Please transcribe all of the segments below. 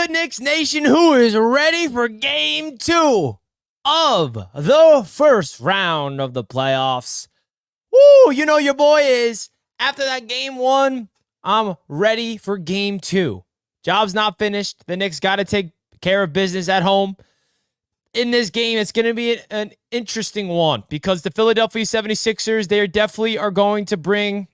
good, Knicks Nation? Who is ready for game 2 of the first round of the playoffs? Woo, you know your boy is. After that game 1, I'm ready for game 2. Job's not finished. The Knicks got to take care of business at home. In this game, it's going to be an interesting one because the Philadelphia 76ers, they definitely are going to bring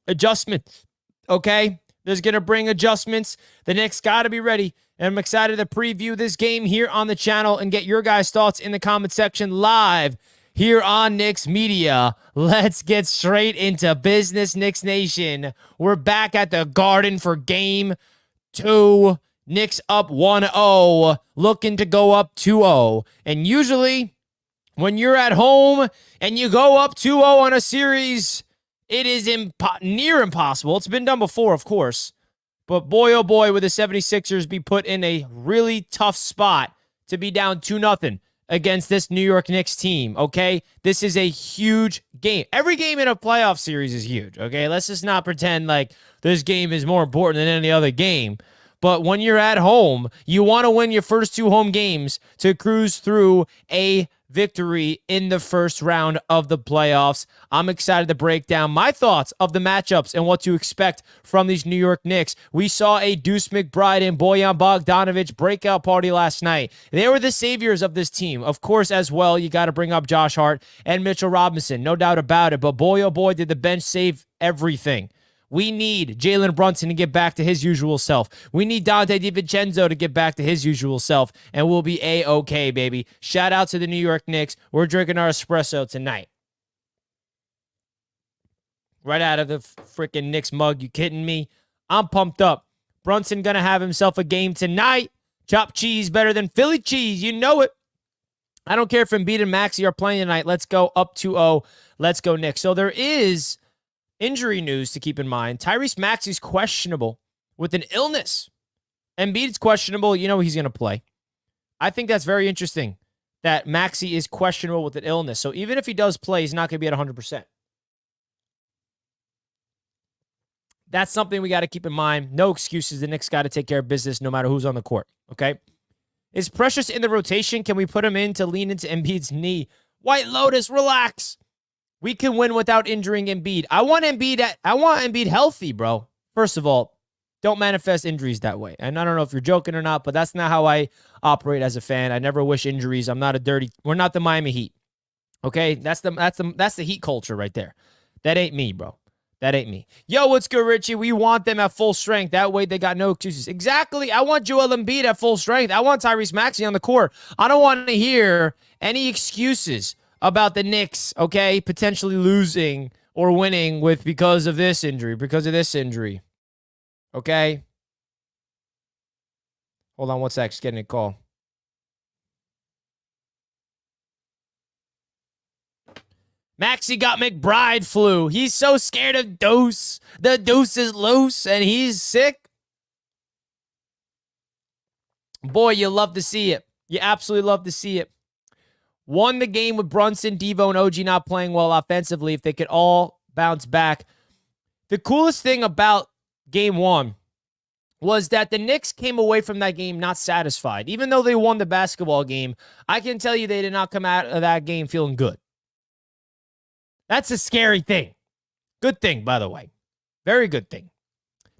adjustments, okay? There's going to bring adjustments. The Knicks got to be ready. And I'm excited to preview this game here on the channel and get your guys' thoughts in the comment section live here on Knicks Media. Let's get straight into business, Knicks Nation. We're back at the Garden for game 2. Knicks up 1-0, looking to go up 2-0. And usually, when you're at home and you go up 2-0 on a series, it is near impossible. It's been done before, of course. But boy, oh boy, would the 76ers be put in a really tough spot to be down 2-0 against this New York Knicks team, okay? This is a huge game. Every game in a playoff series is huge, okay? Let's just not pretend like this game is more important than any other game. But when you're at home, you want to win your first 2 home games to cruise through a victory in the first round of the playoffs. I'm excited to break down my thoughts of the matchups and what to expect from these New York Knicks. We saw a Deuce McBride and Bojan Bogdanovic breakout party last night. They were the saviors of this team. Of course, as well, you got to bring up Josh Hart and Mitchell Robinson. No doubt about it. But boy, oh boy, did the bench save everything. We need Jalen Brunson to get back to his usual self. We need Dante DiVincenzo to get back to his usual self, and we'll be A-okay, baby. Shout out to the New York Knicks. We're drinking our espresso tonight. Right out of the freaking Knicks mug. You kidding me? I'm pumped up. Brunson going to have himself a game tonight. Chopped cheese better than Philly cheese. You know it. I don't care if Embiid and Maxey are playing tonight. Let's go up 2-0. Let's go Knicks. So there is injury news to keep in mind. Tyrese Maxey's questionable with an illness. Embiid's questionable. You know he's going to play. I think that's very interesting that Maxey is questionable with an illness. So even if he does play, he's not going to be at 100%. That's something we got to keep in mind. No excuses. The Knicks got to take care of business no matter who's on the court. Okay? Is Precious in the rotation? Can we put him in to lean into Embiid's knee? White Lotus, relax. We can win without injuring Embiid. I want Embiid healthy, bro. First of all, don't manifest injuries that way. And I don't know if you're joking or not, but that's not how I operate as a fan. I never wish injuries. We're not the Miami Heat. Okay? That's the Heat culture right there. That ain't me, bro. That ain't me. Yo, what's good, Richie? We want them at full strength. That way they got no excuses. Exactly. I want Joel Embiid at full strength. I want Tyrese Maxey on the court. I don't want to hear any excuses about the Knicks, okay, potentially losing or winning because of this injury, okay? Hold on one sec, just getting a call. Maxey got McBride flu. He's so scared of Deuce. The Deuce is loose, and he's sick. Boy, you love to see it. You absolutely love to see it. Won the game with Brunson, Devo, and OG not playing well offensively. If they could all bounce back. The coolest thing about game 1 was that the Knicks came away from that game not satisfied. Even though they won the basketball game, I can tell you they did not come out of that game feeling good. That's a scary thing. Good thing, by the way. Very good thing.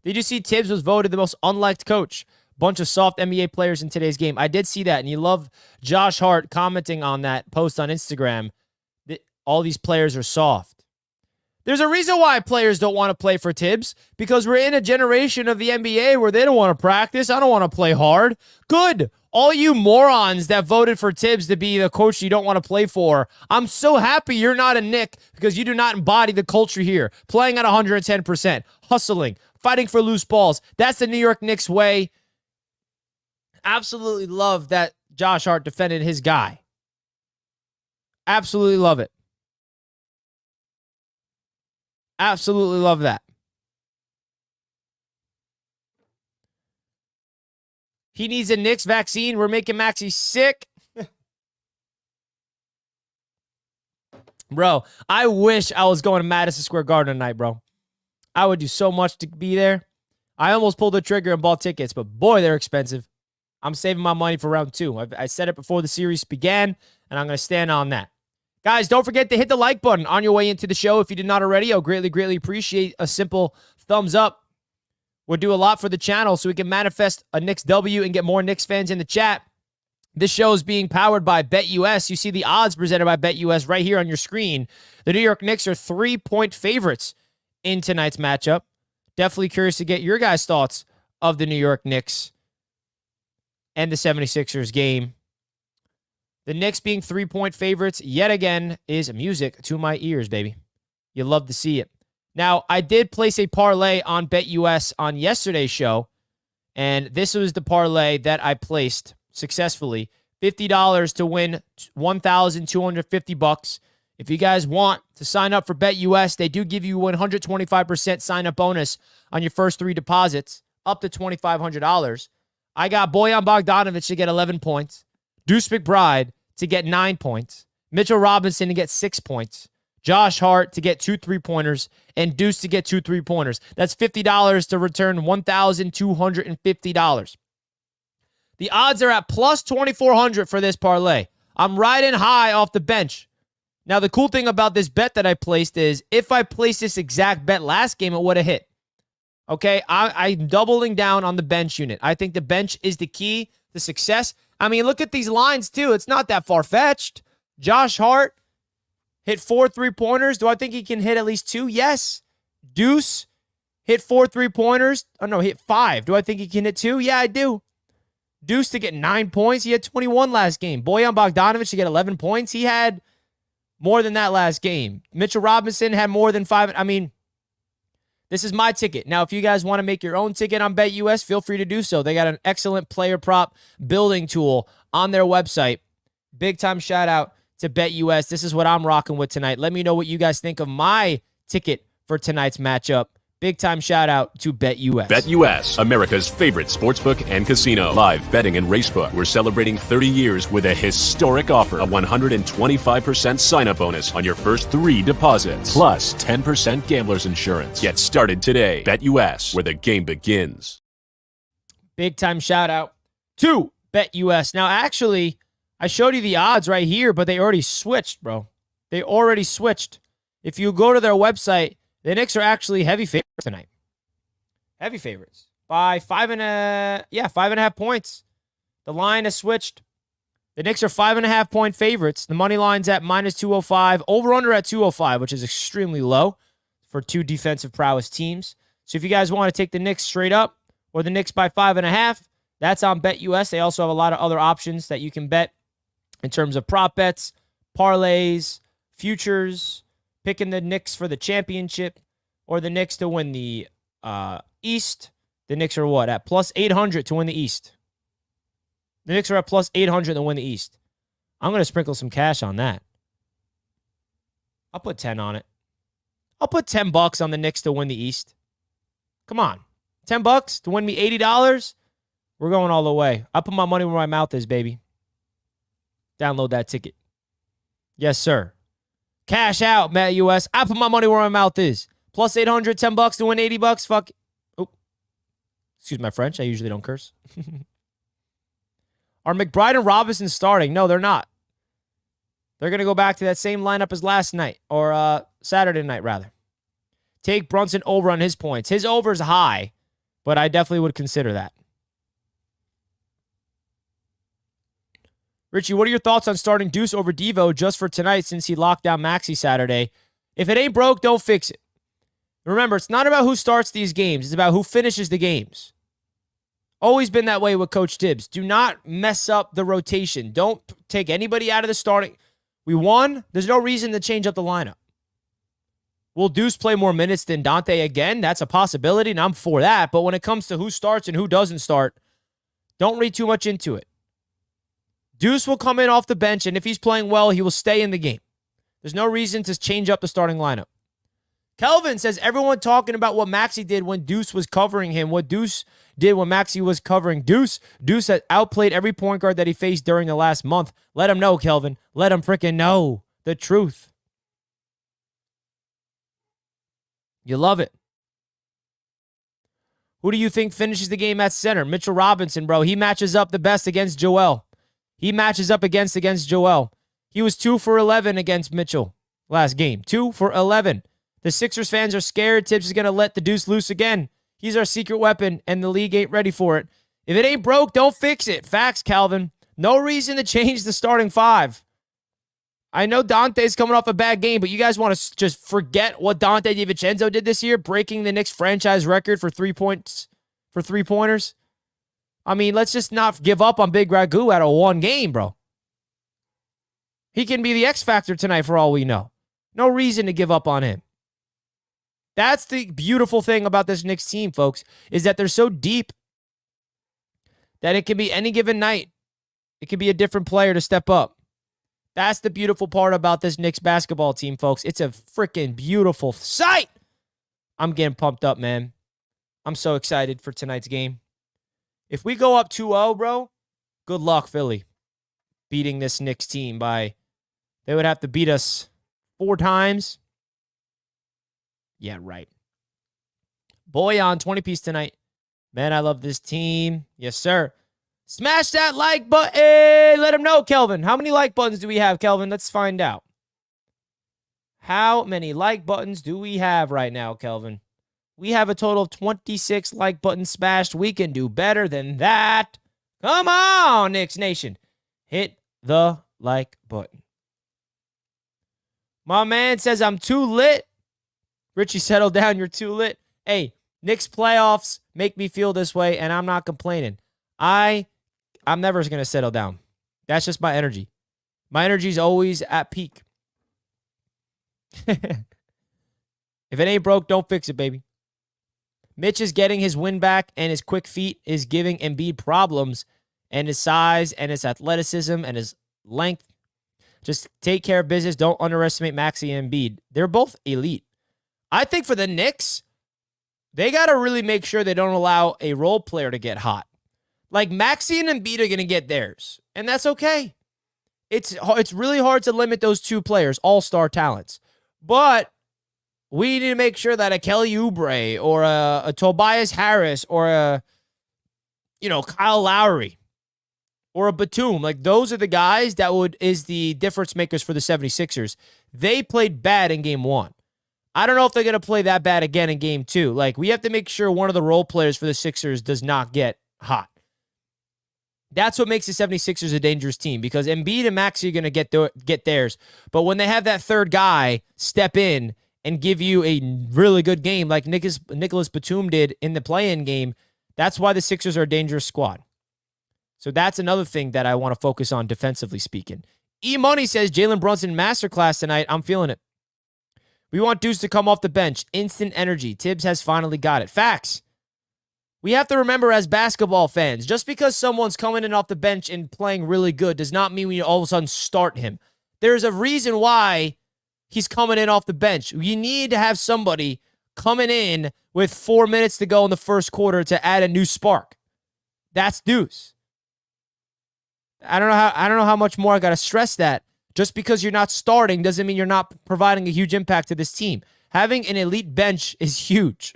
Did you see Tibbs was voted the most unliked coach? Bunch of soft NBA players in today's game. I did see that, and you love Josh Hart commenting on that post on Instagram that all these players are soft. There's a reason why players don't want to play for Tibbs, because we're in a generation of the NBA where they don't want to practice. I don't want to play hard. Good. All you morons that voted for Tibbs to be the coach you don't want to play for, I'm so happy you're not a Knick because you do not embody the culture here. Playing at 110%, hustling, fighting for loose balls. That's the New York Knicks way. Absolutely love that Josh Hart defended his guy. Absolutely love it. Absolutely love that. He needs a Knicks vaccine. We're making Maxey sick. Bro, I wish I was going to Madison Square Garden tonight, bro. I would do so much to be there. I almost pulled the trigger and bought tickets, but boy, they're expensive. I'm saving my money for round 2. I said it before the series began, and I'm going to stand on that. Guys, don't forget to hit the like button on your way into the show if you did not already. I'll greatly, greatly appreciate a simple thumbs up. We'll do a lot for the channel so we can manifest a Knicks W and get more Knicks fans in the chat. This show is being powered by BetUS. You see the odds presented by BetUS right here on your screen. The New York Knicks are 3-point favorites in tonight's matchup. Definitely curious to get your guys' thoughts of the New York Knicks and the 76ers game. The Knicks being 3-point favorites yet again is music to my ears, baby. You love to see it. Now, I did place a parlay on BetUS on yesterday's show, and this was the parlay that I placed successfully. $50 to win $1,250. If you guys want to sign up for BetUS, they do give you 125% sign-up bonus on your first 3 deposits, up to $2,500. I got Bojan Bogdanovic to get 11 points, Deuce McBride to get 9 points, Mitchell Robinson to get 6 points, Josh Hart to get 2 3-pointers, and Deuce to get 2 3-pointers. That's $50 to return $1,250. The odds are at plus 2,400 for this parlay. I'm riding high off the bench. Now, the cool thing about this bet that I placed is if I placed this exact bet last game, it would have hit. Okay, I'm doubling down on the bench unit. I think the bench is the key to success. I mean, look at these lines, too. It's not that far-fetched. Josh Hart hit 4 3-pointers. Do I think he can hit at least 2? Yes. Deuce hit 4 3-pointers. Oh, no, hit 5. Do I think he can hit 2? Yeah, I do. Deuce to get 9 points. He had 21 last game. Bojan Bogdanovic to get 11 points. He had more than that last game. Mitchell Robinson had more than 5. I mean, this is my ticket. Now, if you guys want to make your own ticket on BetUS, feel free to do so. They got an excellent player prop building tool on their website. Big time shout out to BetUS. This is what I'm rocking with tonight. Let me know what you guys think of my ticket for tonight's matchup. Big time shout out to BetUS. BetUS, America's favorite sportsbook and casino. Live betting and racebook. We're celebrating 30 years with a historic offer. A 125% sign-up bonus on your first 3 deposits. Plus 10% gambler's insurance. Get started today. BetUS, where the game begins. Big time shout out to BetUS. Now, actually, I showed you the odds right here, but they already switched, bro. They already switched. If you go to their website, the Knicks are actually heavy favorites tonight. Heavy favorites by 5.5 points. The line has switched. The Knicks are 5.5-point favorites. The money line's at minus 205. Over/under at 205, which is extremely low for 2 defensive prowess teams. So if you guys want to take the Knicks straight up or the Knicks by 5.5, that's on BetUS. They also have a lot of other options that you can bet in terms of prop bets, parlays, futures, picking the Knicks for the championship or the Knicks to win the East. The Knicks are what? At plus 800 to win the East. The Knicks are at plus 800 to win the East. I'm going to sprinkle some cash on that. I'll put 10 on it. I'll put $10 on the Knicks to win the East. Come on. $10 to win me $80? We're going all the way. I put my money where my mouth is, baby. Download that ticket. Yes, sir. Cash out, BetUS. I put my money where my mouth is. Plus 800, $10 to win $80. Fuck. Oh. Excuse my French. I usually don't curse. Are McBride and Robinson starting? No, they're not. They're going to go back to that same lineup as last night, or Saturday night, rather. Take Brunson over on his points. His over's high, but I definitely would consider that. Richie, what are your thoughts on starting Deuce over Devo just for tonight since he locked down Maxey Saturday? If it ain't broke, don't fix it. Remember, it's not about who starts these games. It's about who finishes the games. Always been that way with Coach Tibbs. Do not mess up the rotation. Don't take anybody out of the starting. We won. There's no reason to change up the lineup. Will Deuce play more minutes than Dante again? That's a possibility, and I'm for that. But when it comes to who starts and who doesn't start, don't read too much into it. Deuce will come in off the bench, and if he's playing well, he will stay in the game. There's no reason to change up the starting lineup. Kelvin says everyone talking about what Maxey did when Deuce was covering him, what Deuce did when Maxey was covering Deuce. Deuce had outplayed every point guard that he faced during the last month. Let him know, Kelvin. Let him freaking know the truth. You love it. Who do you think finishes the game at center? Mitchell Robinson, bro. He matches up the best against Joel. He matches up against Joel. He was 2 for 11 against Mitchell last game. 2 for 11. The Sixers fans are scared. Tibbs is going to let the deuce loose again. He's our secret weapon, and the league ain't ready for it. If it ain't broke, don't fix it. Facts, Calvin. No reason to change the starting five. I know Dante's coming off a bad game, but you guys want to just forget what Dante DiVincenzo did this year, breaking the Knicks franchise record for 3 points for three-pointers? I mean, let's just not give up on Big Ragu out of one game, bro. He can be the X factor tonight for all we know. No reason to give up on him. That's the beautiful thing about this Knicks team, folks, is that they're so deep that it can be any given night. It could be a different player to step up. That's the beautiful part about this Knicks basketball team, folks. It's a freaking beautiful sight. I'm getting pumped up, man. I'm so excited for tonight's game. If we go up 2-0, bro, good luck, Philly, beating this Knicks team by, they would have to beat us 4 times. Yeah, right. Boyan, 20-piece tonight. Man, I love this team. Yes, sir. Smash that like button. Let him know, Kelvin. How many like buttons do we have, Kelvin? Let's find out. How many like buttons do we have right now, Kelvin? We have a total of 26 like buttons smashed. We can do better than that. Come on, Knicks Nation. Hit the like button. My man says I'm too lit. Richie, settle down. You're too lit. Hey, Knicks playoffs make me feel this way, and I'm not complaining. I'm never going to settle down. That's just my energy. My energy is always at peak. If it ain't broke, don't fix it, baby. Mitch is getting his win back, and his quick feet is giving Embiid problems, and his size and his athleticism and his length. Just take care of business. Don't underestimate Maxey and Embiid. They're both elite. I think for the Knicks, they got to really make sure they don't allow a role player to get hot. Like, Maxey and Embiid are going to get theirs, and that's okay. It's really hard to limit those two players, all-star talents. But we need to make sure that a Kelly Oubre or a Tobias Harris or a Kyle Lowry or a Batum, like, those are the guys that is the difference makers for the 76ers. They played bad in game 1. I don't know if they're going to play that bad again in game 2. Like, we have to make sure one of the role players for the Sixers does not get hot. That's what makes the 76ers a dangerous team, because Embiid and Maxey are going to get theirs. But when they have that third guy step in and give you a really good game like Nicholas Batum did in the play-in game, that's why the Sixers are a dangerous squad. So that's another thing that I want to focus on defensively speaking. E-Money says Jalen Brunson masterclass tonight. I'm feeling it. We want Deuce to come off the bench. Instant energy. Tibbs has finally got it. Facts. We have to remember as basketball fans, just because someone's coming in off the bench and playing really good does not mean we all of a sudden start him. There's a reason why he's coming in off the bench. You need to have somebody coming in with 4 minutes to go in the first quarter to add a new spark. That's Deuce. I don't know how much more I got to stress that. Just because you're not starting doesn't mean you're not providing a huge impact to this team. Having an elite bench is huge.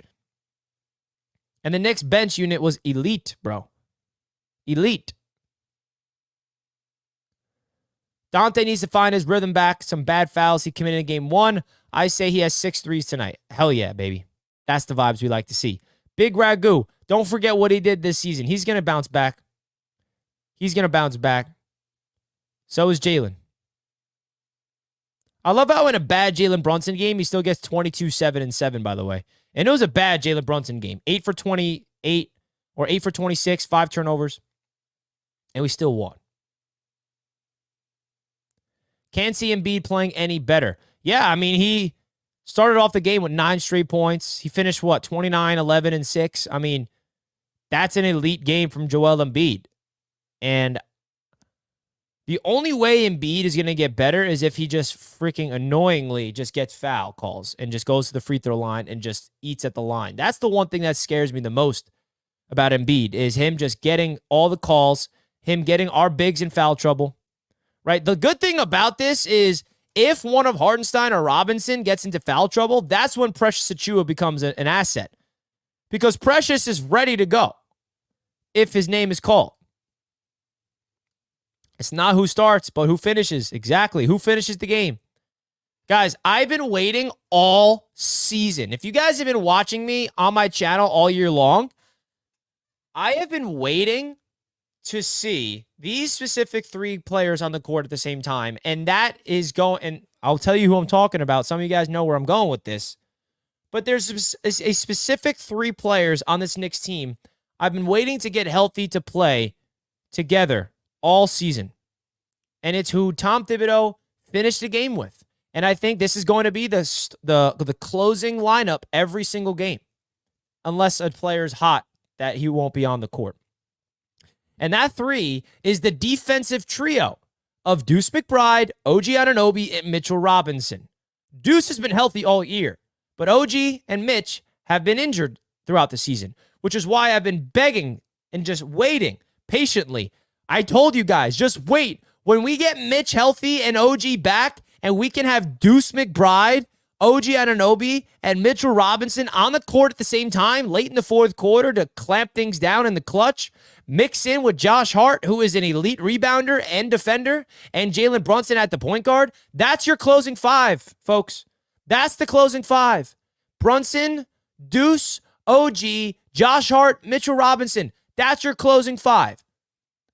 And the Knicks bench unit was elite, bro. Elite. Dante needs to find his rhythm back. Some bad fouls he committed in game 1. I say he has 6 threes tonight. Hell yeah, baby. That's the vibes we like to see. Big Ragu. Don't forget what he did this season. He's going to bounce back. He's going to bounce back. So is Jalen. I love how in a bad Jalen Brunson game, he still gets 22, 7, and 7, by the way. And it was a bad Jalen Brunson game. 8 for 28 or 8 for 26, 5 turnovers. And we still won. Can't see Embiid playing any better. Yeah, I mean, he started off the game with 9 straight points. He finished, 29, 11, and 6. I mean, that's an elite game from Joel Embiid. And the only way Embiid is going to get better is if he just freaking annoyingly just gets foul calls and just goes to the free throw line and just eats at the line. That's the one thing that scares me the most about Embiid, is him just getting all the calls, him getting our bigs in foul trouble, right? The good thing about this is if one of Hartenstein or Robinson gets into foul trouble, that's when Precious Achiuwa becomes an asset. because Precious is ready to go if his name is called. It's not who starts, but who finishes. Exactly. Who finishes the game. Guys, I've been waiting all season. If you guys have been watching me on my channel all year long, I have been waiting to see these specific 3 players on the court at the same time. And that is going, and I'll tell you who I'm talking about. Some of you guys know where I'm going with this. But there's a specific 3 players on this Knicks team I've been waiting to get healthy to play together all season. And it's who Tom Thibodeau finished the game with. And I think this is going to be the closing lineup every single game. Unless a player's hot that he won't be on the court. And that 3 is the defensive trio of Deuce McBride, OG Anunoby, and Mitchell Robinson. Deuce has been healthy all year, but OG and Mitch have been injured throughout the season, which is why I've been begging and just waiting patiently. I told you guys, just wait. When we get Mitch healthy and OG back, and we can have Deuce McBride, OG Anunoby, and Mitchell Robinson on the court at the same time late in the fourth quarter to clamp things down in the clutch, mix in with Josh Hart, who is an elite rebounder and defender, and Jalen Brunson at the point guard, that's your closing 5, folks. That's the closing 5. Brunson, Deuce, OG, Josh Hart, Mitchell Robinson. That's your closing 5.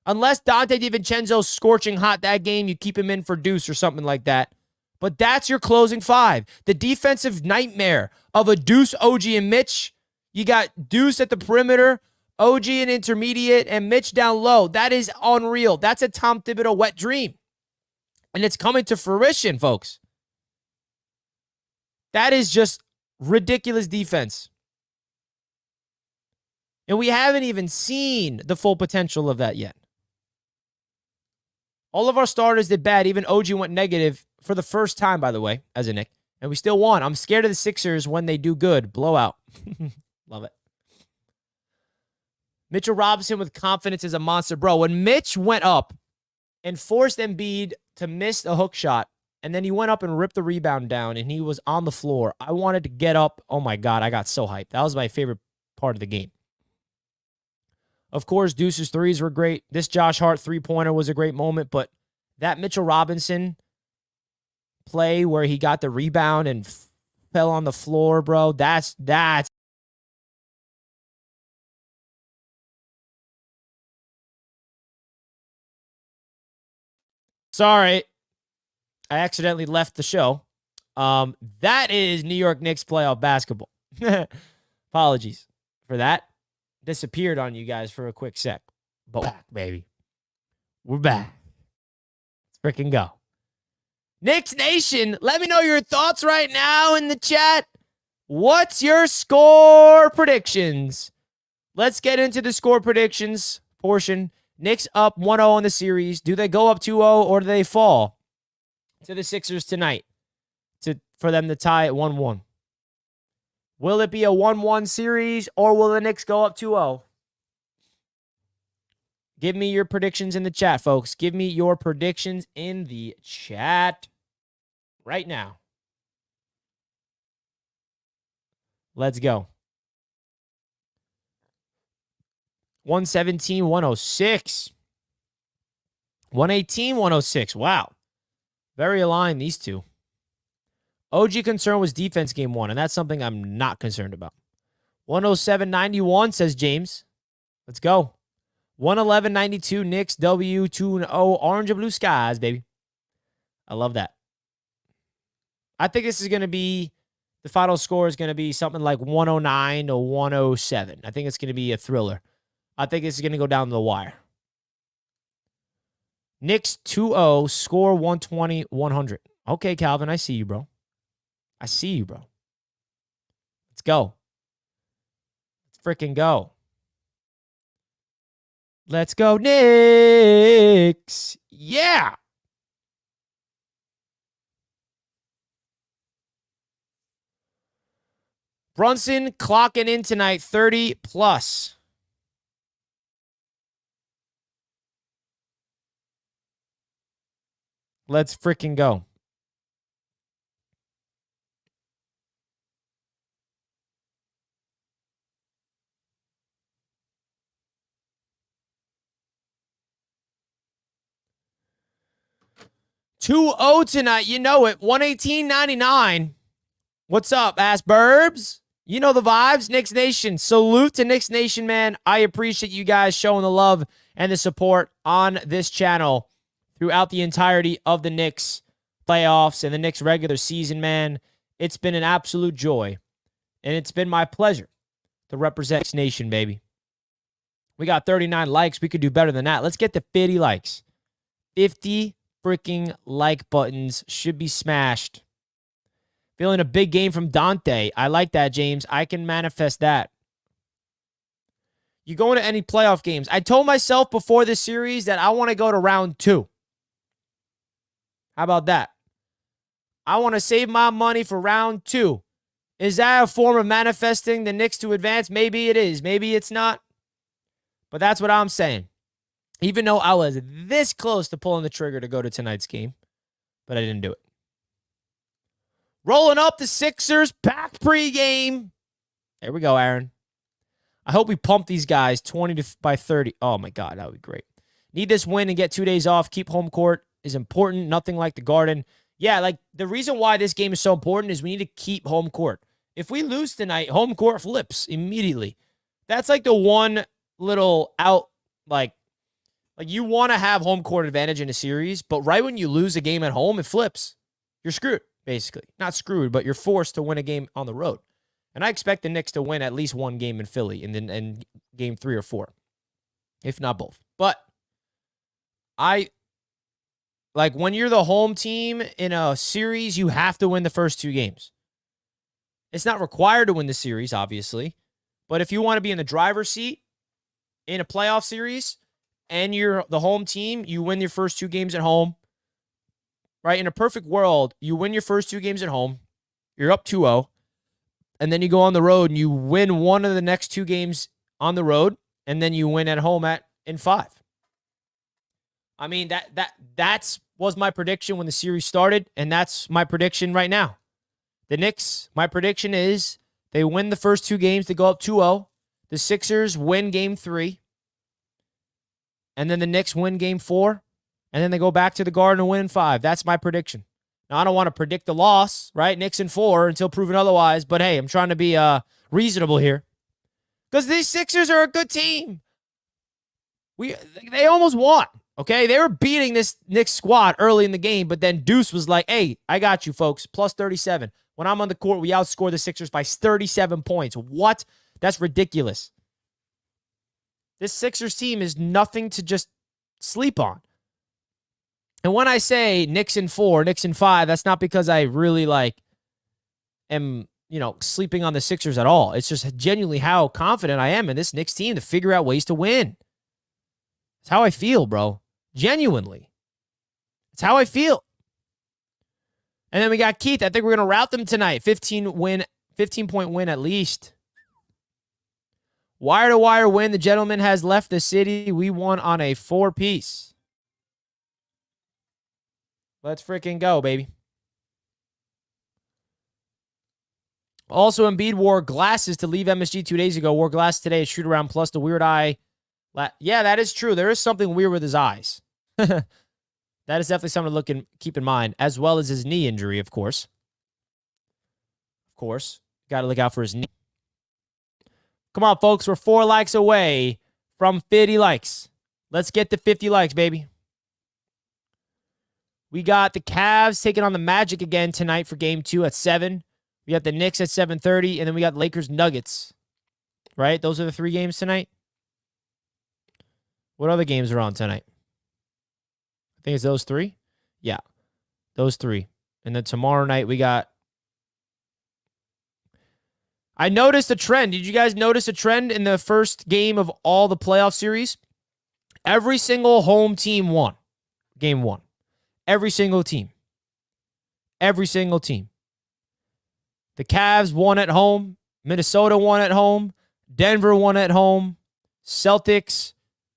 Unless Dante DiVincenzo's scorching hot that game, you keep him in for Deuce or something like that. But that's your closing 5. The defensive nightmare of a Deuce, OG, and Mitch. You got Deuce at the perimeter, OG in intermediate, and Mitch down low. That is unreal. That's a Tom Thibodeau wet dream. And it's coming to fruition, folks. That is just ridiculous defense. And we haven't even seen the full potential of that yet. All of our starters did bad. Even OG went negative for the first time, by the way, as a Knick. And we still won. I'm scared of the Sixers when they do good. Blowout. Love it. Mitchell Robinson with confidence is a monster. Bro, when Mitch went up and forced Embiid to miss a hook shot, and then he went up and ripped the rebound down, and he was on the floor, I wanted to get up. Oh, my God, I got so hyped. That was my favorite part of the game. Of course, Deuce's threes were great. This Josh Hart three-pointer was a great moment, but that Mitchell Robinson play where he got the rebound and fell on the floor, bro, that's sorry. I accidentally left the show. That is New York Knicks playoff basketball. Apologies for that. Disappeared on you guys for a quick sec. But back, baby. We're back. Let's freaking go. Knicks Nation, let me know your thoughts right now in the chat. What's your score predictions? Let's get into the score predictions portion. Knicks up 1-0 on the series. Do they go up 2-0 or do they fall to the Sixers tonight for them to tie at 1-1? Will it be a 1-1 series or will the Knicks go up 2-0? Give me your predictions in the chat, folks. Give me your predictions in the chat right now. Let's go. 117, 106. 118, 106. Wow. Very aligned, these two. OG concern was defense game 1, and that's something I'm not concerned about. 107.91 says James. Let's go. 111.92 Knicks W 2-0 orange and blue skies, baby. I love that. I think this is going to be, the final score is going to be something like 109 to 107. I think it's going to be a thriller. I think this is going to go down to the wire. Knicks 2-0, score 120, 100. Okay, Calvin, I see you, bro. I see you, bro. Let's go. Let's freaking go. Let's go, Knicks. Yeah. Brunson clocking in tonight, 30 plus. Let's freaking go. 2-0 tonight. You know it. 118.99. What's up, ass burbs? You know the vibes. Knicks Nation. Salute to Knicks Nation, man. I appreciate you guys showing the love and the support on this channel throughout the entirety of the Knicks playoffs and the Knicks regular season, man. It's been an absolute joy, and it's been my pleasure to represent Knicks Nation, baby. We got 39 likes. We could do better than that. Let's get to 50 likes. 50 freaking like buttons should be smashed. Feeling a big game from Dante. I like that, James. I can manifest that. You going to any playoff games? I told myself before this series that I want to go to round 2. How about that? I want to save my money for round 2. Is that a form of manifesting the Knicks to advance? Maybe it is. Maybe it's not. But that's what I'm saying. Even though I was this close to pulling the trigger to go to tonight's game, but I didn't do it. Rolling up the Sixers packed pregame. There we go, Aaron. I hope we pump these guys 20 by 30. Oh, my God, that would be great. Need this win and get 2 days off. Keep home court is important. Nothing like the Garden. Yeah, like the reason why this game is so important is we need to keep home court. If we lose tonight, home court flips immediately. That's like the one little out, like you want to have home court advantage in a series, but right when you lose a game at home, it flips. You're screwed, basically. Not screwed, but you're forced to win a game on the road. And I expect the Knicks to win at least one game in Philly and then in game 3 or 4, if not both. But like when you're the home team in a series, you have to win the first 2 games. It's not required to win the series, obviously. But if you want to be in the driver's seat in a playoff series and you're the home team, you win your first 2 games at home. Right? In a perfect world, you win your first 2 games at home. You're up 2-0. And then you go on the road and you win one of the next 2 games on the road. And then you win at home in 5. I mean, that's was my prediction when the series started, and that's my prediction right now. The Knicks, my prediction is they win the first 2 games to go up 2-0. The Sixers win game 3. And then the Knicks win game 4. And then they go back to the Garden and win in 5. That's my prediction. Now, I don't want to predict the loss, right? Knicks in 4 until proven otherwise. But, hey, I'm trying to be reasonable here. Because these Sixers are a good team. They almost won. Okay, they were beating this Knicks squad early in the game, but then Deuce was like, hey, I got you, folks, plus 37. When I'm on the court, we outscore the Sixers by 37 points. What? That's ridiculous. This Sixers team is nothing to just sleep on. And when I say Knicks in 4, Knicks in 5, that's not because I really am, sleeping on the Sixers at all. It's just genuinely how confident I am in this Knicks team to figure out ways to win. It's how I feel, bro. Genuinely. It's how I feel. And then we got Keith. I think we're going to rout them tonight. 15-point win at least. Wire-to-wire win. The gentleman has left the city. We won on a 4-piece. Let's freaking go, baby. Also, Embiid wore glasses to leave MSG 2 days ago. Wore glasses today. Shoot around plus the weird eye. Yeah, that is true. There is something weird with his eyes. That is definitely something to keep in mind, as well as his knee injury, of course. Of course. Got to look out for his knee. Come on, folks. We're 4 likes away from 50 likes. Let's get to 50 likes, baby. We got the Cavs taking on the Magic again tonight for game 2 at 7. We got the Knicks at 7:30, and then we got Lakers Nuggets. Right? Those are the 3 games tonight. What other games are on tonight? I think it's those 3. Yeah, those 3. And then tomorrow night we got... I noticed a trend. Did you guys notice a trend in the first game of all the playoff series? Every single home team won. Game 1. Every single team. Every single team. The Cavs won at home. Minnesota won at home. Denver won at home. Celtics...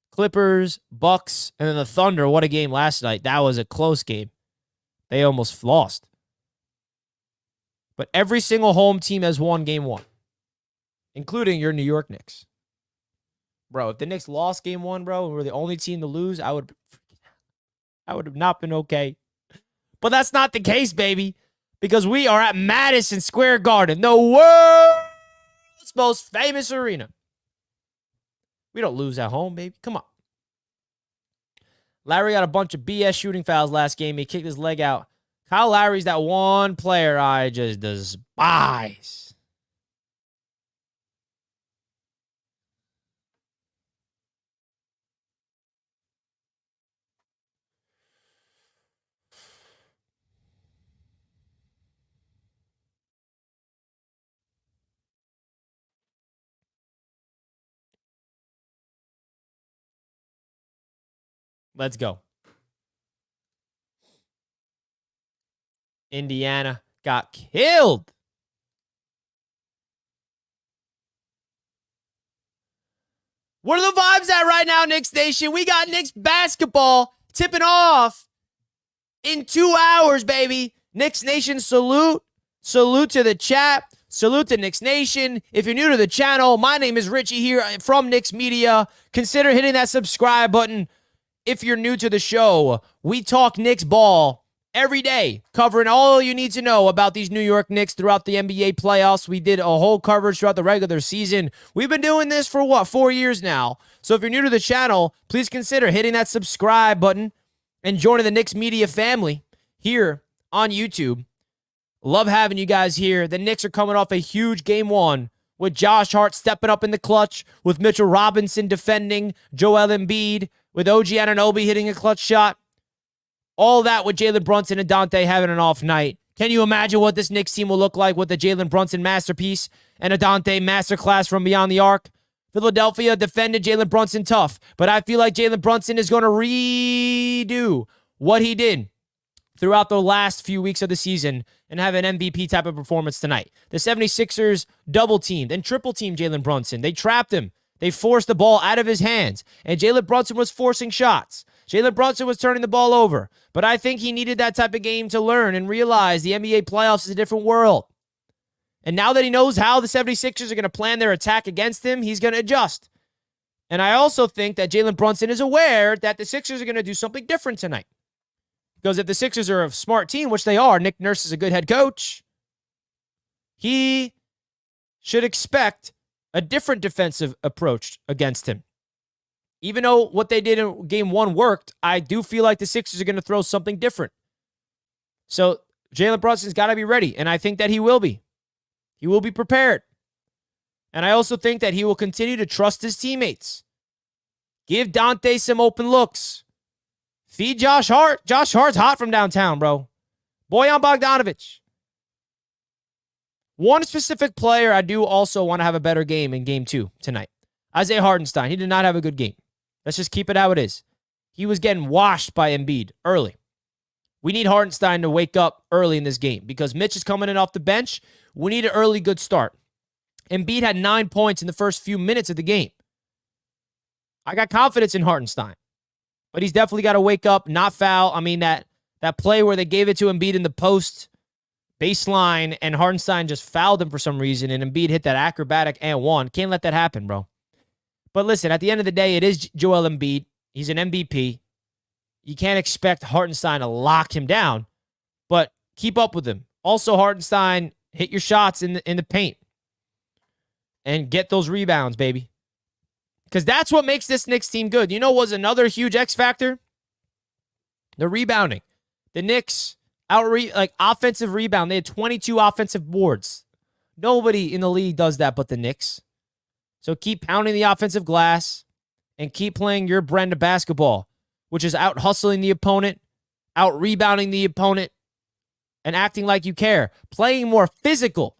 Clippers, Bucks, and then the Thunder. What a game last night. That was a close game. They almost lost. But every single home team has won game 1, including your New York Knicks. Bro, if the Knicks lost game 1, bro, and we're the only team to lose, I would have not been okay. But that's not the case, baby, because we are at Madison Square Garden, the world's most famous arena. We don't lose at home, baby. Come on. Larry got a bunch of BS shooting fouls last game. He kicked his leg out. Kyle Lowry's that one player I just despise. Let's go. Indiana got killed. Where are the vibes at right now, Knicks Nation? We got Knicks basketball tipping off in 2 hours, baby. Knicks Nation, salute. Salute to the chat. Salute to Knicks Nation. If you're new to the channel, my name is Richie here from Knicks Media. Consider hitting that subscribe button. If you're new to the show, we talk Knicks ball every day, covering all you need to know about these New York Knicks throughout the NBA playoffs. We did a whole coverage throughout the regular season. We've been doing this for 4 years now. So if you're new to the channel, please consider hitting that subscribe button and joining the Knicks Media family here on YouTube. Love having you guys here. The Knicks are coming off a huge game one with Josh Hart stepping up in the clutch, with Mitchell Robinson defending, Joel Embiid, with OG Anunoby hitting a clutch shot. All that with Jalen Brunson and Dante having an off night. Can you imagine what this Knicks team will look like with the Jalen Brunson masterpiece and a Dante masterclass from beyond the arc? Philadelphia defended Jalen Brunson tough, but I feel like Jalen Brunson is going to redo what he did throughout the last few weeks of the season and have an MVP type of performance tonight. The 76ers double-teamed and triple-teamed Jalen Brunson. They trapped him. They forced the ball out of his hands, and Jalen Brunson was forcing shots. Jalen Brunson was turning the ball over, but I think he needed that type of game to learn and realize the NBA playoffs is a different world. And now that he knows how the 76ers are going to plan their attack against him, he's going to adjust. And I also think that Jalen Brunson is aware that the Sixers are going to do something different tonight. Because if the Sixers are a smart team, which they are, Nick Nurse is a good head coach, he should expect a different defensive approach against him. Even though what they did in game one worked, I do feel like the Sixers are going to throw something different. So Jalen Brunson's got to be ready, and I think that he will be. He will be prepared. And I also think that he will continue to trust his teammates. Give Dante some open looks. Feed Josh Hart. Josh Hart's hot from downtown, bro. Bojan Bogdanovic. One specific player I do also want to have a better game in game two tonight. Isaiah Hartenstein. He did not have a good game. Let's just keep it how it is. He was getting washed by Embiid early. We need Hartenstein to wake up early in this game because Mitch is coming in off the bench. We need an early good start. Embiid had 9 points in the first few minutes of the game. I got confidence in Hartenstein, but he's definitely got to wake up, not foul. I mean, that play where they gave it to Embiid in the post baseline and Hartenstein just fouled him for some reason, and Embiid hit that acrobatic and one. Can't let that happen, bro. But listen, at the end of the day, it is Joel Embiid. He's an MVP. You can't expect Hartenstein to lock him down, but keep up with him. Also, Hartenstein, hit your shots in the paint and get those rebounds, baby. Because that's what makes this Knicks team good. You know what was another huge X factor? The rebounding. The Knicks, offensive rebound. They had 22 offensive boards. Nobody in the league does that but the Knicks. So keep pounding the offensive glass and keep playing your brand of basketball, which is out hustling the opponent, out rebounding the opponent, and acting like you care. Playing more physical.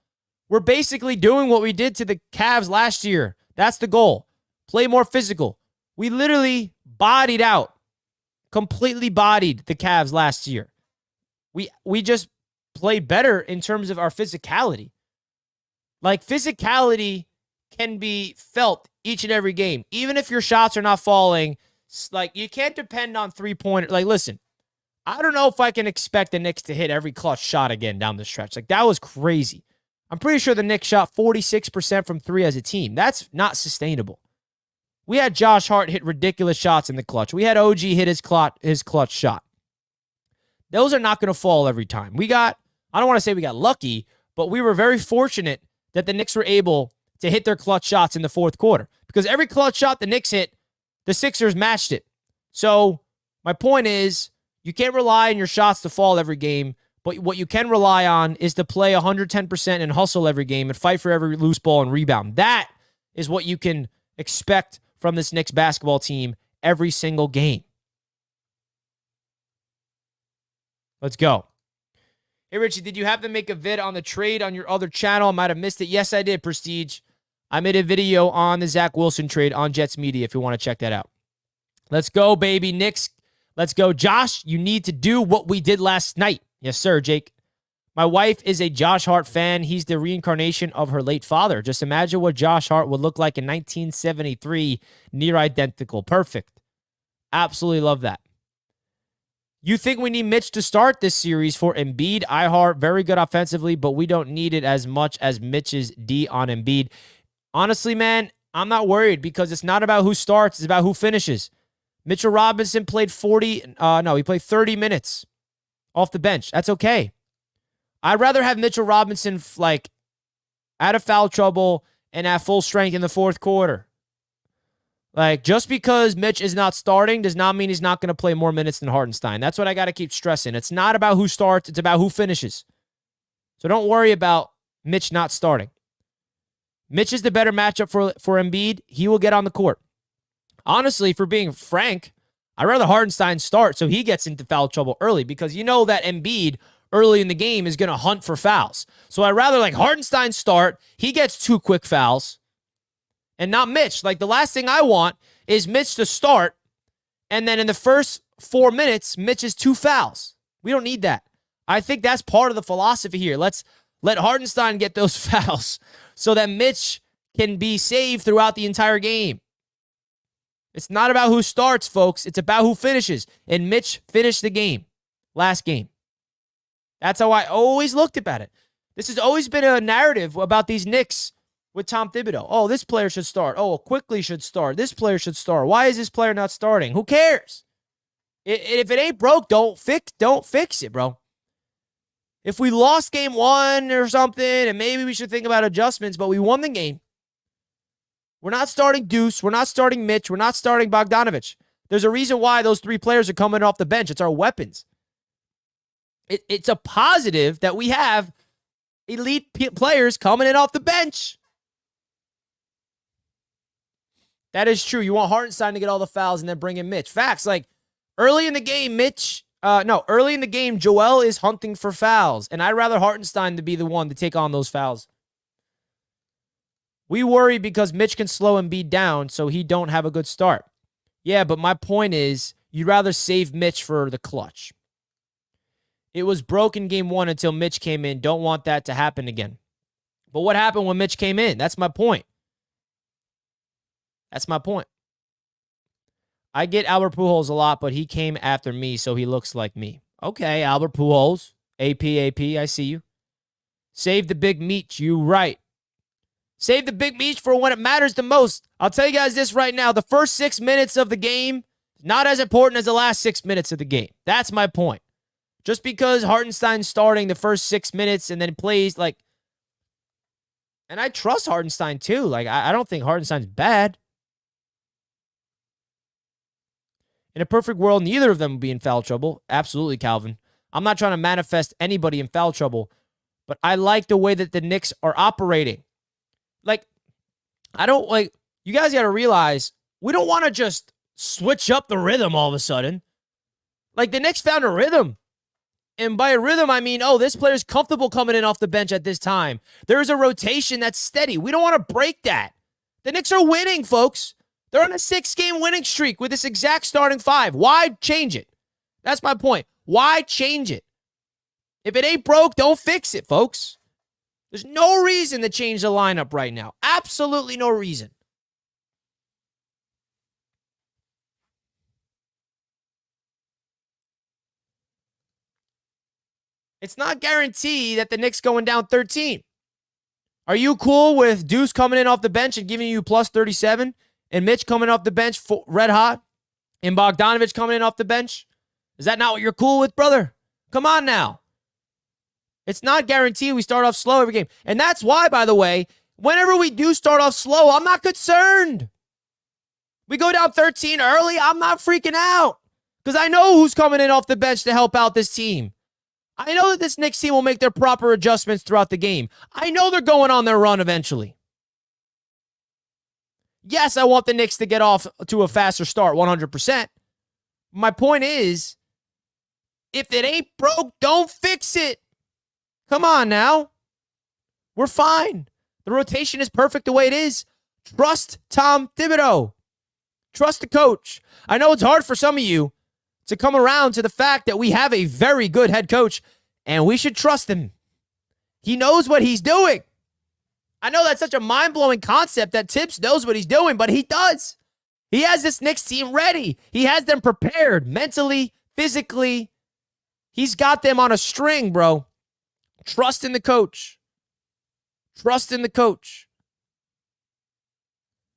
We're basically doing what we did to the Cavs last year. That's the goal. Play more physical. We literally bodied out, completely bodied the Cavs last year. We just played better in terms of our physicality. Like, physicality can be felt each and every game. Even if your shots are not falling, like, you can't depend on three-pointer. Like, listen, I don't know if I can expect the Knicks to hit every clutch shot again down the stretch. Like, that was crazy. I'm pretty sure the Knicks shot 46% from three as a team. That's not sustainable. We had Josh Hart hit ridiculous shots in the clutch. We had OG hit his clutch shot. Those are not going to fall every time. I don't want to say we got lucky, but we were very fortunate that the Knicks were able to hit their clutch shots in the fourth quarter. Because every clutch shot the Knicks hit, the Sixers matched it. So my point is, you can't rely on your shots to fall every game, but what you can rely on is to play 110% and hustle every game and fight for every loose ball and rebound. That is what you can expect from this Knicks basketball team every single game. Let's go. Hey, Richie, did you have to make a vid on the trade on your other channel? I might have missed it. Yes, I did, Prestige. I made a video on the Zach Wilson trade on Jets Media if you want to check that out. Let's go, baby. Knicks, let's go. Josh, you need to do what we did last night. Yes, sir, Jake. My wife is a Josh Hart fan. He's the reincarnation of her late father. Just imagine what Josh Hart would look like in 1973. Near identical. Perfect. Absolutely love that. You think we need Mitch to start this series for Embiid? Hart, very good offensively, but we don't need it as much as Mitch's D on Embiid. Honestly, man, I'm not worried because it's not about who starts. It's about who finishes. Mitchell Robinson played 30 minutes off the bench. That's okay. I'd rather have Mitchell Robinson out of foul trouble and at full strength in the fourth quarter. Just because Mitch is not starting does not mean he's not going to play more minutes than Hartenstein. That's what I got to keep stressing. It's not about who starts. It's about who finishes. So don't worry about Mitch not starting. Mitch is the better matchup for Embiid. He will get on the court. Honestly, for being frank, I'd rather Hartenstein start so he gets into foul trouble early because you know that Embiid early in the game is going to hunt for fouls. So I'd rather Hartenstein start. He gets 2 quick fouls and not Mitch. The last thing I want is Mitch to start and then in the first 4 minutes, Mitch is 2 fouls. We don't need that. I think that's part of the philosophy here. Let's let Hartenstein get those fouls so that Mitch can be saved throughout the entire game. It's not about who starts, folks. It's about who finishes. And Mitch finished the game. Last game. That's how I always looked at it. This has always been a narrative about these Knicks with Tom Thibodeau. Oh, this player should start. Oh, Quickly should start. This player should start. Why is this player not starting? Who cares? If it ain't broke, don't fix it, bro. If we lost game 1 or something, and maybe we should think about adjustments, but we won the game. We're not starting Deuce. We're not starting Mitch. We're not starting Bogdanovich. There's a reason why those 3 players are coming off the bench. It's our weapons. It's a positive that we have elite players coming in off the bench. That is true. You want Hartenstein to get all the fouls and then bring in Mitch. Facts. Early in the game, Joel is hunting for fouls, and I'd rather Hartenstein to be the one to take on those fouls. We worry because Mitch can slow Embiid down so he don't have a good start. Yeah, but my point is you'd rather save Mitch for the clutch. It was broken game 1 until Mitch came in. Don't want that to happen again. But what happened when Mitch came in? That's my point. I get Albert Pujols a lot, but he came after me, so he looks like me. Okay, Albert Pujols. AP, I see you. Save the big meat. You right. Save the big meat for when it matters the most. I'll tell you guys this right now. The first 6 minutes of the game, not as important as the last 6 minutes of the game. That's my point. Just because Hartenstein's starting the first 6 minutes and then plays and I trust Hartenstein too. I don't think Hartenstein's bad. In a perfect world, neither of them would be in foul trouble. Absolutely, Calvin. I'm not trying to manifest anybody in foul trouble, but I like the way that the Knicks are operating. You guys got to realize, we don't want to just switch up the rhythm all of a sudden. The Knicks found a rhythm. And by a rhythm, I mean, this player's comfortable coming in off the bench at this time. There's a rotation that's steady. We don't want to break that. The Knicks are winning, folks. They're on a 6-game winning streak with this exact starting 5. Why change it? That's my point. Why change it? If it ain't broke, don't fix it, folks. There's no reason to change the lineup right now. Absolutely no reason. It's not guaranteed that the Knicks going down 13. Are you cool with Deuce coming in off the bench and giving you plus 37? And Mitch coming off the bench red hot? And Bogdanovich coming in off the bench? Is that not what you're cool with, brother? Come on now. It's not guaranteed we start off slow every game. And that's why, by the way, whenever we do start off slow, I'm not concerned. We go down 13 early, I'm not freaking out. Because I know who's coming in off the bench to help out this team. I know that this Knicks team will make their proper adjustments throughout the game. I know they're going on their run eventually. Yes, I want the Knicks to get off to a faster start, 100%. My point is, if it ain't broke, don't fix it. Come on now. We're fine. The rotation is perfect the way it is. Trust Tom Thibodeau. Trust the coach. I know it's hard for some of you to come around to the fact that we have a very good head coach, and we should trust him. He knows what he's doing. I know that's such a mind-blowing concept that Tibbs knows what he's doing, but he does. He has this Knicks team ready. He has them prepared mentally, physically. He's got them on a string, bro. Trust in the coach. Trust in the coach.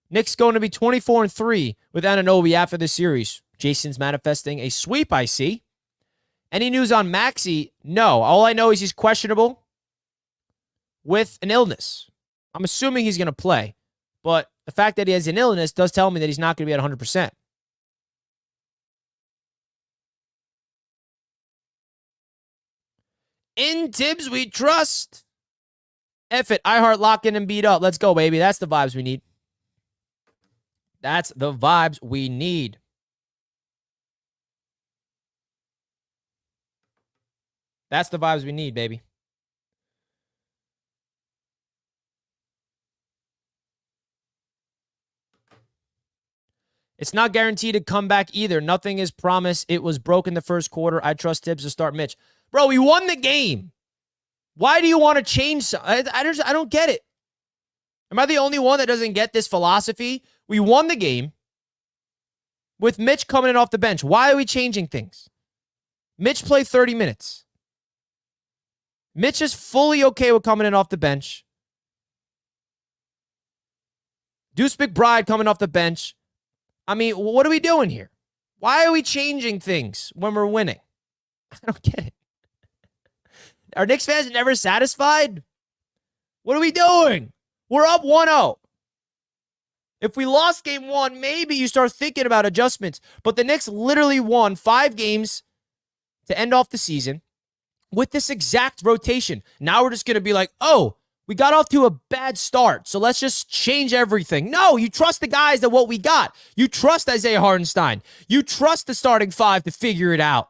Knicks going to be 24-3 with Anunoby after this series. Jason's manifesting a sweep, I see. Any news on Maxey? No. All I know is he's questionable with an illness. I'm assuming he's going to play. But the fact that he has an illness does tell me that he's not going to be at 100%. In Tibbs, we trust. F it. iHeart, lock in and beat up. Let's go, baby. That's the vibes we need. That's the vibes we need. That's the vibes we need, baby. It's not guaranteed to come back either. Nothing is promised. It was broken the first quarter. I trust Tibbs to start Mitch. Bro, we won the game. Why do you want to change? I don't get it. Am I the only one that doesn't get this philosophy? We won the game with Mitch coming in off the bench. Why are we changing things? Mitch played 30 minutes. Mitch is fully okay with coming in off the bench. Deuce McBride coming off the bench. I mean, what are we doing here? Why are we changing things when we're winning? I don't get it. Are Knicks fans never satisfied? What are we doing? We're up 1-0. If we lost game one, maybe you start thinking about adjustments. But the Knicks literally won 5 games to end off the season with this exact rotation. Now we're just going to be like, oh, we got off to a bad start, so let's just change everything. No, you trust the guys that what we got. You trust Isaiah Hartenstein. You trust the starting 5 to figure it out.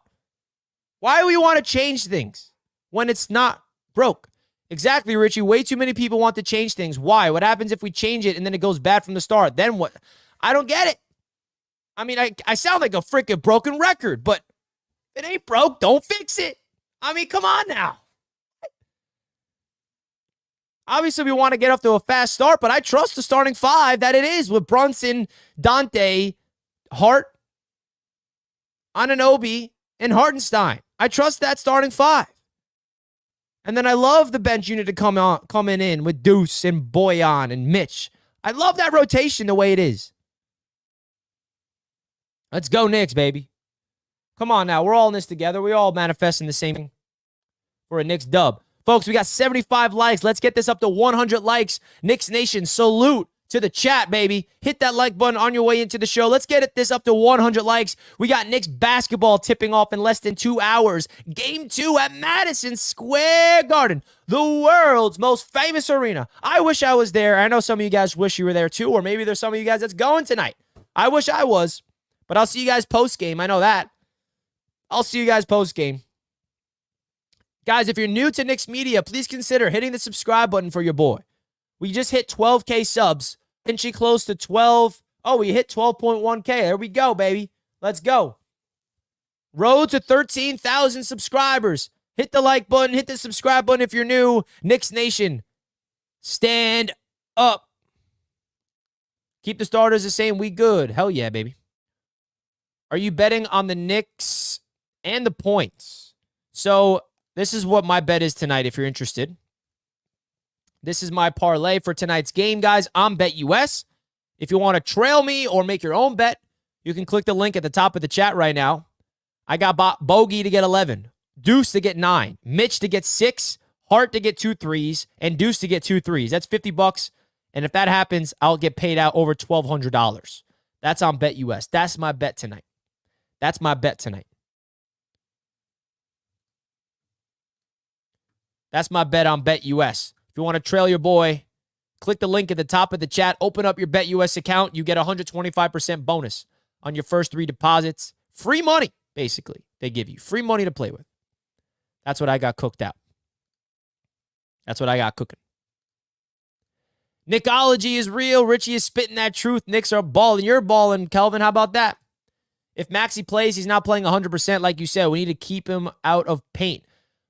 Why do we want to change things when it's not broke? Exactly, Richie. Way too many people want to change things. Why? What happens if we change it and then it goes bad from the start? Then what? I don't get it. I mean, I sound like a freaking broken record, but if it ain't broke, don't fix it. I mean, come on now. Obviously, we want to get off to a fast start, but I trust the starting 5 that it is with Brunson, Dante, Hart, Anunoby, and Hartenstein. I trust that starting 5. And then I love the bench unit to coming in with Deuce and Boyan and Mitch. I love that rotation the way it is. Let's go Knicks, baby. Come on now. We're all in this together. We all manifesting the same thing for a Knicks dub. Folks, we got 75 likes. Let's get this up to 100 likes. Knicks Nation, salute to the chat, baby. Hit that like button on your way into the show. Let's get this up to 100 likes. We got Knicks basketball tipping off in less than 2 hours. Game 2 at Madison Square Garden, the world's most famous arena. I wish I was there. I know some of you guys wish you were there too, or maybe there's some of you guys that's going tonight. I wish I was, but I'll see you guys post-game. I know that. I'll see you guys post-game. Guys, if you're new to Knicks Media, please consider hitting the subscribe button for your boy. We just hit 12K subs. Inching close to 12. Oh, we hit 12.1K. There we go, baby. Let's go. Road to 13,000 subscribers. Hit the like button. Hit the subscribe button if you're new. Knicks Nation, stand up. Keep the starters the same. We good. Hell yeah, baby. Are you betting on the Knicks and the points? So this is what my bet is tonight if you're interested. This is my parlay for tonight's game, guys. I'm BetUS. If you want to trail me or make your own bet, you can click the link at the top of the chat right now. I got Bogey to get 11. Deuce to get 9, Mitch to get 6, Hart to get 2 threes, and Deuce to get 2 threes. That's $50. And if that happens, I'll get paid out over $1,200. That's on BetUS. That's my bet tonight. That's my bet tonight. That's my bet on BetUS. If you want to trail your boy, click the link at the top of the chat. Open up your BetUS account. You get 125% bonus on your first 3 deposits. Free money, basically, they give you. Free money to play with. That's what I got cooked out. That's what I got cooking. Nickology is real. Richie is spitting that truth. Knicks are balling. You're balling, Kelvin. How about that? If Maxey plays, he's not playing 100% like you said. We need to keep him out of paint.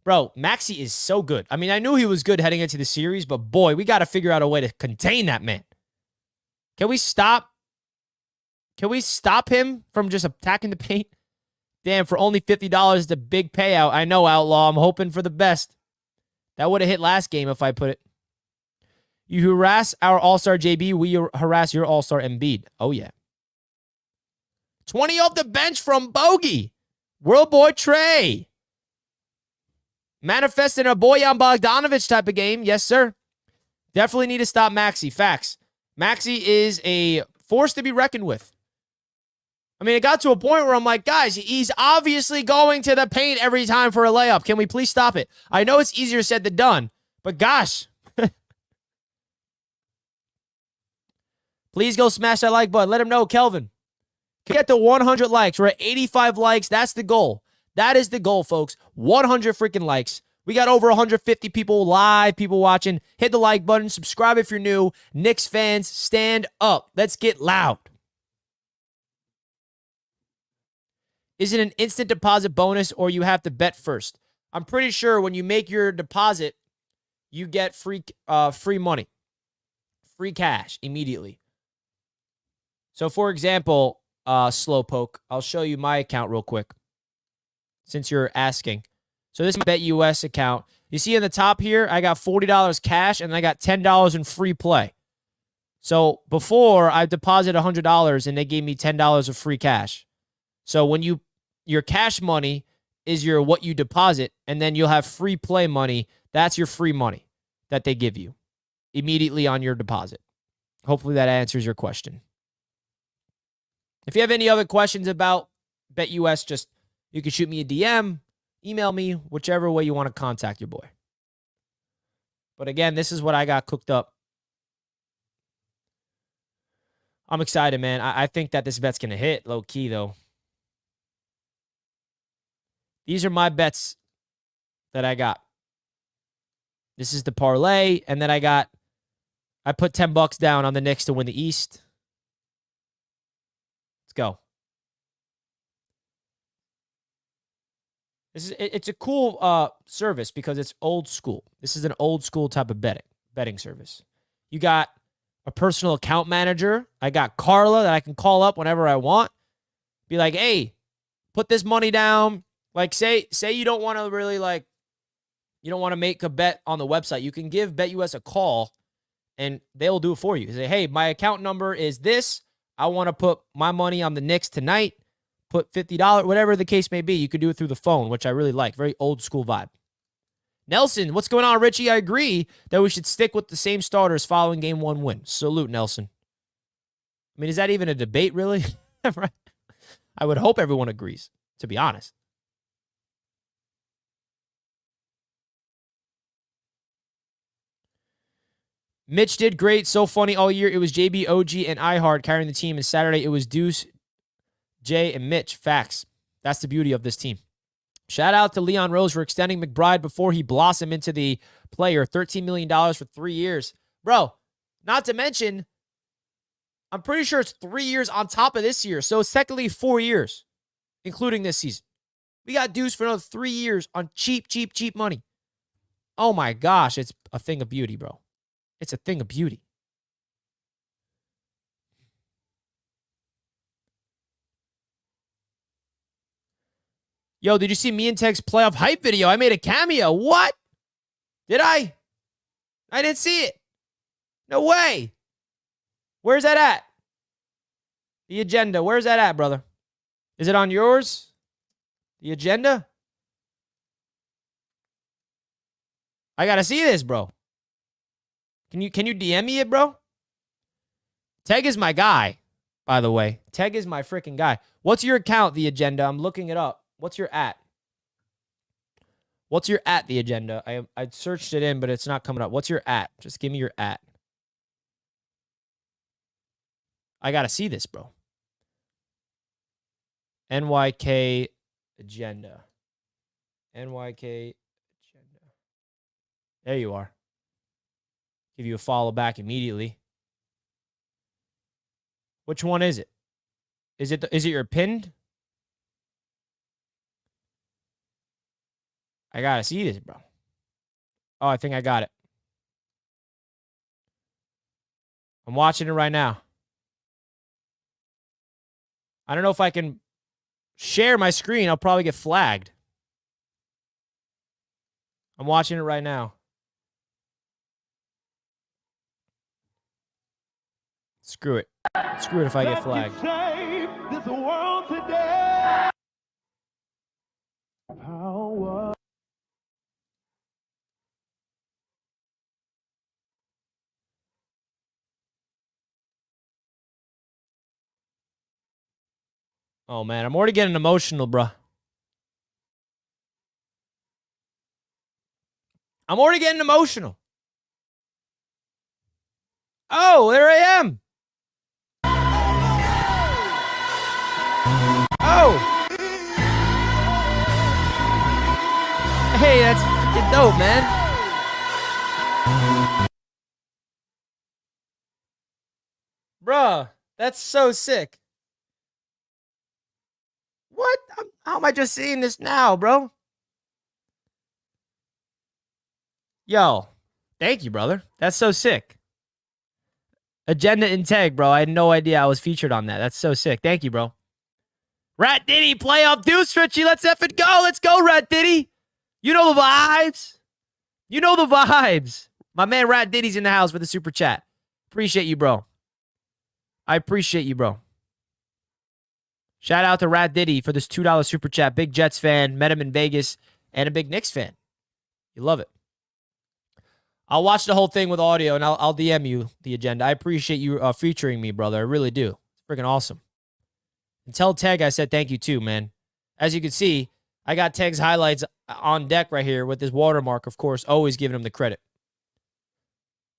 Bro, Maxey is so good. I mean, I knew he was good heading into the series, but boy, we got to figure out a way to contain that man. Can we stop him from just attacking the paint? Damn, for only $50, it's a big payout. I know, Outlaw. I'm hoping for the best. That would have hit last game if I put it. You harass our All-Star JB, we harass your All-Star Embiid. Oh, yeah. 20 off the bench from Bogey. World Boy Trey. Manifesting a Bojan Bogdanovic type of game. Yes, sir. Definitely need to stop Maxey. Facts. Maxey is a force to be reckoned with. I mean, it got to a point where I'm like, guys, he's obviously going to the paint every time for a layup. Can we please stop it? I know it's easier said than done, but gosh. Please go smash that like button. Let him know, Kelvin. Get to 100 likes. We're at 85 likes. That's the goal. That is the goal, folks. 100 freaking likes. We got over 150 people live, people watching. Hit the like button. Subscribe if you're new. Knicks fans, stand up. Let's get loud. Is it an instant deposit bonus or you have to bet first? I'm pretty sure when you make your deposit, you get free money, free cash immediately. So, for example, Slowpoke, I'll show you my account real quick since you're asking. So this is my BetUS account. You see in the top here, I got $40 cash and I got $10 in free play. So before, I deposited $100 and they gave me $10 of free cash. So when your cash money is your what you deposit, and then you'll have free play money. That's your free money that they give you immediately on your deposit. Hopefully that answers your question. If you have any other questions about BetUS, just you can shoot me a DM, email me, whichever way you want to contact your boy. But again, this is what I got cooked up. I'm excited, man. I think that this bet's going to hit low key, though. These are my bets that I got. This is the parlay, and then I put $10 down on the Knicks to win the East. Let's go. It's a cool service because it's old school. This is an old school type of betting service. You got a personal account manager. I got Carla that I can call up whenever I want. Be like, hey, put this money down. Like, say you don't want to really you don't want to make a bet on the website. You can give BetUS a call, and they'll do it for you. Say, hey, my account number is this. I want to put my money on the Knicks tonight. Put $50, whatever the case may be. You could do it through the phone, which I really like. Very old school vibe. Nelson, what's going on, Richie? I agree that we should stick with the same starters following game 1 win. Salute, Nelson. I mean, is that even a debate, really? I would hope everyone agrees, to be honest. Mitch did great. So funny all year. It was JB, OG, and iHeart carrying the team. And Saturday, it was Deuce, Jay, and Mitch. Facts. That's the beauty of this team. Shout out to Leon Rose for extending McBride before he blossomed into the player. $13 million for 3 years. Bro, not to mention, I'm pretty sure it's 3 years on top of this year. So it's technically 4 years, including this season. We got Deuce for another 3 years on cheap money. Oh my gosh, it's a thing of beauty, bro. It's a thing of beauty. Yo, did you see me and Tech's playoff hype video? I made a cameo. What? Did I? I didn't see it. No way. Where's that at? The agenda. Where's that at, brother? Is it on yours? The agenda? I gotta see this, bro. Can you DM me it, bro? Teg is my guy, by the way. Teg is my freaking guy. What's your account, The Agenda? I'm looking it up. What's your at? What's your at, The Agenda? I searched it in, but it's not coming up. What's your at? Just give me your at. I gotta see this, bro. NYK Agenda. NYK Agenda. There you are. Give you a follow back immediately. Which one is it? Is it your pinned? I gotta see this, bro. Oh, I think I got it. I'm watching it right now. I don't know if I can share my screen. I'll probably get flagged. I'm watching it right now. Screw it. Screw it if I get flagged. Oh, man. I'm already getting emotional, bruh. I'm already getting emotional. Oh, there I am. Oh. Hey, that's freaking dope, man. Bruh, that's so sick. What? How am I just seeing this now, bro? Yo, thank you, brother. That's so sick. Agenda and Tag, bro. I had no idea I was featured on that. That's so sick. Thank you, bro. Rat Diddy, playoff deuce, Richie. Let's effing go. Let's go, Rat Diddy. You know the vibes. You know the vibes. My man Rat Diddy's in the house for the super chat. Appreciate you, bro. I appreciate you, bro. Shout out to Rat Diddy for this $2 super chat. Big Jets fan, met him in Vegas, and a big Knicks fan. You love it. I'll watch the whole thing with audio, and I'll DM you The Agenda. I appreciate you featuring me, brother. I really do. It's freaking awesome. And tell Teg I said thank you too, man. As you can see, I got Teg's highlights on deck right here with his watermark, of course, always giving him the credit.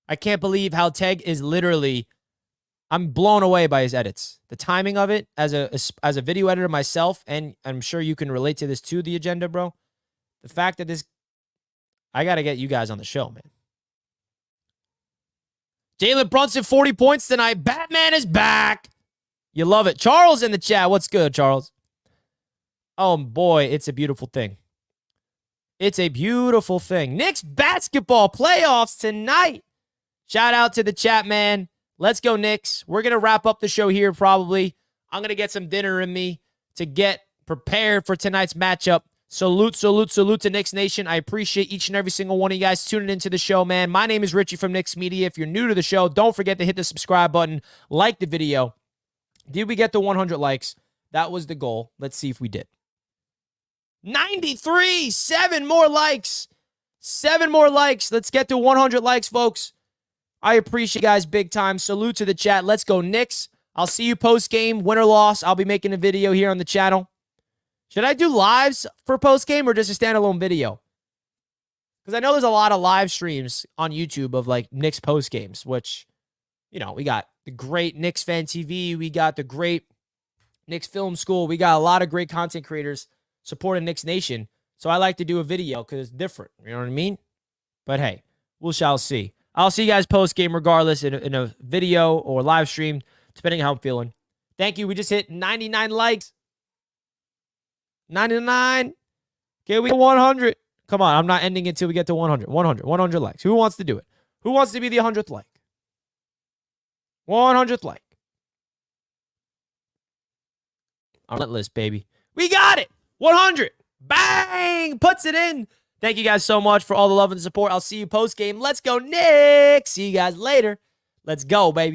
I can't believe how Teg is literally... I'm blown away by his edits. The timing of it, as a video editor myself, and I'm sure you can relate to this too, The Agenda, bro. The fact that this... I got to get you guys on the show, man. Jalen Brunson, 40 points tonight. Batman is back. You love it. Charles in the chat. What's good, Charles? Oh, boy, it's a beautiful thing. It's a beautiful thing. Knicks basketball playoffs tonight. Shout out to the chat, man. Let's go, Knicks. We're going to wrap up the show here probably. I'm going to get some dinner in me to get prepared for tonight's matchup. Salute, salute, salute to Knicks Nation. I appreciate each and every single one of you guys tuning into the show, man. My name is Richie from Knicks Media. If you're new to the show, don't forget to hit the subscribe button, like the video. Did we get to 100 likes? That was the goal. Let's see if we did. 93, 7 more likes. 7 more likes. Let's get to 100 likes, folks. I appreciate you guys big time. Salute to the chat. Let's go, Knicks. I'll see you post-game, win or loss. I'll be making a video here on the channel. Should I do lives for post-game or just a standalone video? Because I know there's a lot of live streams on YouTube of, like, Knicks post-games, which, you know, we got the great Knicks Fan TV. We got the great Knicks Film School. We got a lot of great content creators supporting Knicks Nation. So I like to do a video because it's different. You know what I mean? But, hey, we shall see. I'll see you guys post-game regardless in a video or live stream, depending on how I'm feeling. Thank you. We just hit 99 likes. 99. Okay, we get 100. Come on, I'm not ending until we get to 100. 100 likes. Who wants to do it? Who wants to be the 100th like? 100th like. I'm relentless, baby. We got it. 100. Bang! Puts it in. Thank you guys so much for all the love and support. I'll see you post-game. Let's go, Knicks. See you guys later. Let's go, baby.